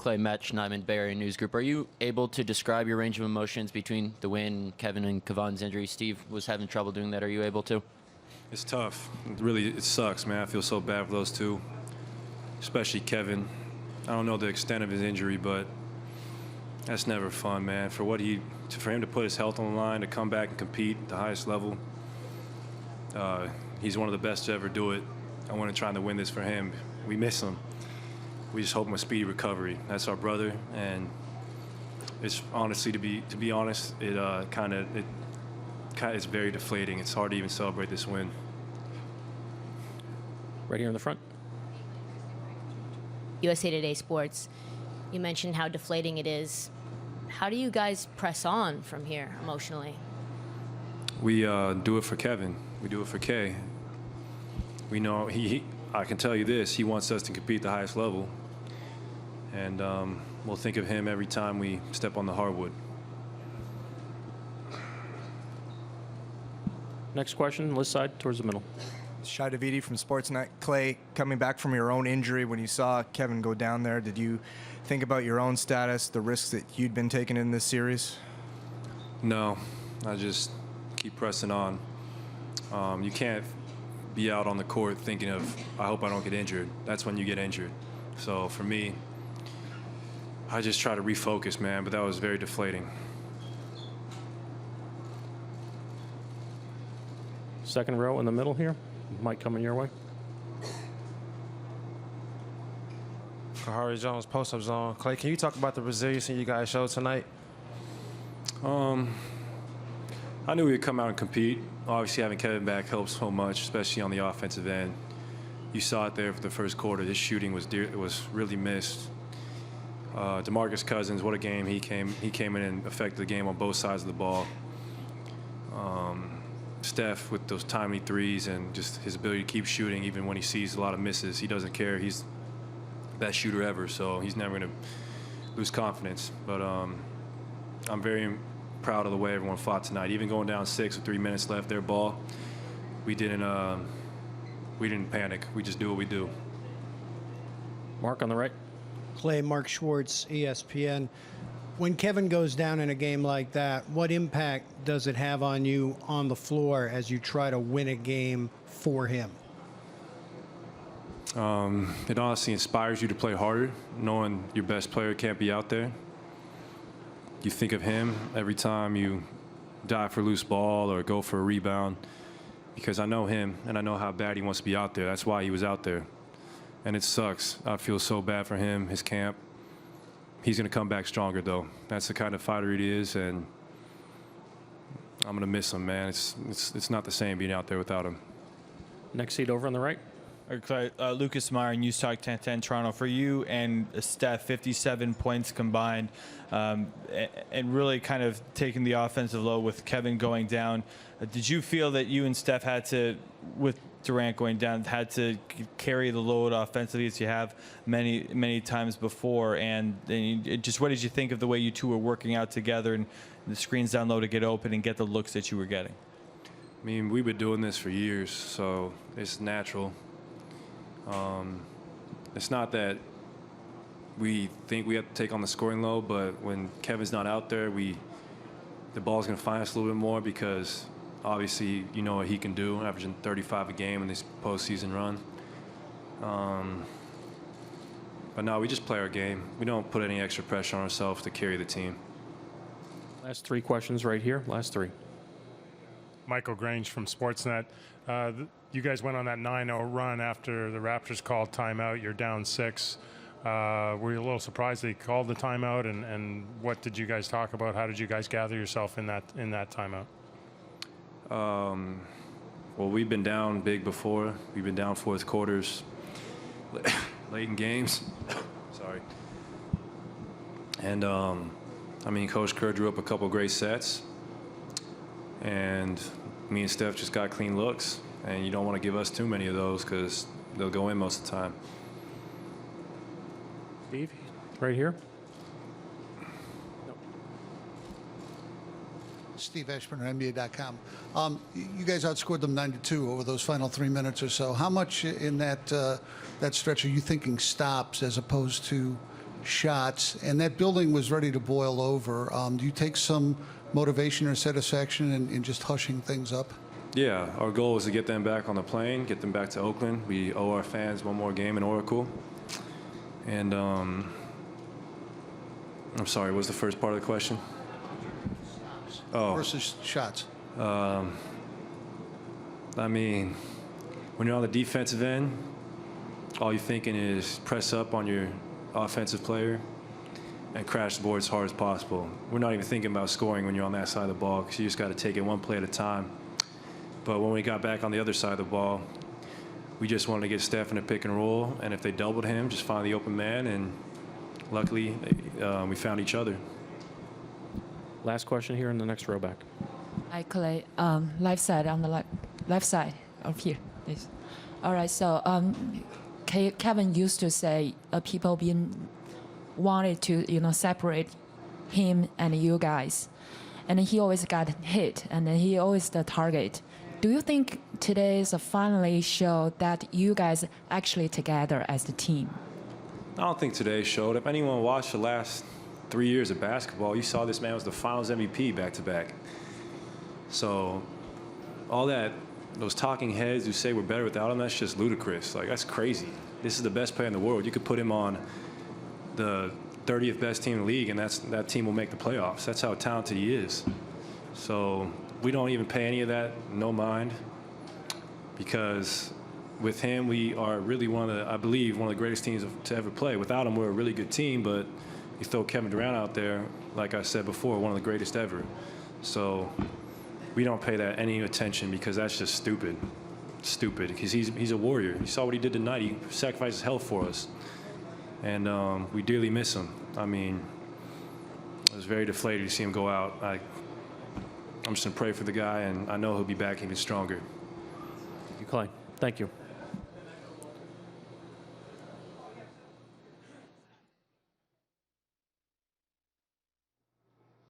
Klay, Matt Schneidman, Bay Area News Group. Are you able to describe your range of emotions between the win, Kevin and Kevon's injury? Steve was having trouble doing that. Are you able to? It's tough. It sucks, man. I feel so bad for those two, especially Kevin. I don't know the extent of his injury, but that's never fun, man. For him to put his health on the line, to come back and compete at the highest level, he's one of the best to ever do it. I want to try to win this for him. We miss him. We just hope him a speedy recovery. That's our brother, and it's honestly, to be honest, it's very deflating. It's hard to even celebrate this win. Right here in the front. USA Today Sports. You mentioned how deflating it is. How do you guys press on from here emotionally? We do it for Kevin. We do it for Kay. We know I can tell you this, he wants us to compete at the highest level. And we'll think of him every time we step on the hardwood. Next question, list side towards the middle. Shai Davidi from Sportsnet. Klay, coming back from your own injury, when you saw Kevin go down there, did you think about your own status, the risks that you'd been taking in this series? No, I just keep pressing on. You can't be out on the court thinking of, I hope I don't get injured. That's when you get injured. So for me, I just try to refocus, man, but that was very deflating. Second row in the middle here. Mike coming your way. Kahari Jones, post-up zone. Klay, can you talk about the resiliency you guys showed tonight? I knew we would come out and compete. Obviously, having Kevin back helps so much, especially on the offensive end. You saw it there for the first quarter. His shooting was really missed. DeMarcus Cousins, what a game he came in and affected the game on both sides of the ball. Steph with those timely threes and just his ability to keep shooting even when he sees a lot of misses. He doesn't care. He's the best shooter ever, so he's never going to lose confidence. But I'm very proud of the way everyone fought tonight. Even going down 6 with 3 minutes left, their ball, we didn't panic. We just do what we do. Mark on the right. Klay, Mark Schwartz, ESPN. When Kevin goes down in a game like that, what impact does it have on you on the floor as you try to win a game for him? It honestly inspires you to play harder, knowing your best player can't be out there. You think of him every time you dive for a loose ball or go for a rebound, because I know him and I know how bad he wants to be out there. That's why he was out there. And it sucks. I feel so bad for him, his camp. He's going to come back stronger, though. That's the kind of fighter he is, and I'm going to miss him, man. It's not the same being out there without him. Next seat over on the right. Lucas Meyer, News Talk 1010 Toronto. For you and Steph, 57 points combined, and really kind of taking the offensive load with Kevin going down. Did you feel that you and Steph had to, with Durant going down, had to carry the load offensively as you have many times before? And just what did you think of the way you two were working out together and the screens down low to get open and get the looks that you were getting? I mean, we've been doing this for years, so it's natural. It's not that we think we have to take on the scoring load, but when Kevin's not out there, the ball's going to find us a little bit more, because obviously you know what he can do, averaging 35 a game in this postseason run. But no, we just play our game. We don't put any extra pressure on ourselves to carry the team. Last three questions right here. Last three. Michael Grange from Sportsnet. You guys went on that 9-0 run after the Raptors called timeout. You're down 6. Were you a little surprised they called the timeout? And what did you guys talk about? How did you guys gather yourself in that timeout? Well, we've been down big before. We've been down fourth quarters, late in games. Sorry. And I mean, Coach Kerr drew up a couple great sets, and me and Steph just got clean looks. And you don't want to give us too many of those, because they'll go in most of the time. Steve, right here. Steve Ashburn, NBA.com. You guys outscored them 9-2 over those final 3 minutes or so. How much in that stretch are you thinking stops as opposed to shots, and that building was ready to boil over. Do you take some motivation or satisfaction in just hushing things up? Yeah, our goal is to get them back on the plane, get them back to Oakland. We owe our fans one more game in Oracle. And I'm sorry, what was the first part of the question? Oh. Versus shots. I mean, when you're on the defensive end, all you're thinking is press up on your offensive player and crash the board as hard as possible. We're not even thinking about scoring when you're on that side of the ball, because you just got to take it one play at a time. But when we got back on the other side of the ball, we just wanted to get Steph in a pick and roll, and if they doubled him, just find the open man, and luckily we found each other. Last question here in the next row back. Hi, Klay. Left side on the left side of here, please. All right. So Kevin used to say people wanted to separate him and you guys, and he always got hit, and he always the target. Do you think today's finally show that you guys actually together as the team? I don't think today showed. If anyone watched the last 3 years of basketball, you saw this man was the Finals MVP back-to-back. So all that, those talking heads who say we're better without him, that's just ludicrous. Like, that's crazy. This is the best player in the world. You could put him on the 30th best team in the league, and that team will make the playoffs. That's how talented he is. So we don't even pay any of that no mind, because with him, we are really I believe, one of the greatest teams to ever play. Without him, we're a really good team, but you throw Kevin Durant out there, like I said before, one of the greatest ever. So we don't pay that any attention, because that's just stupid. Stupid, because he's a warrior. You saw what he did tonight. He sacrificed his health for us. And we dearly miss him. I mean, I was very deflated to see him go out. I'm just going to pray for the guy, and I know he'll be back even stronger. Thank you, Klay. Thank you.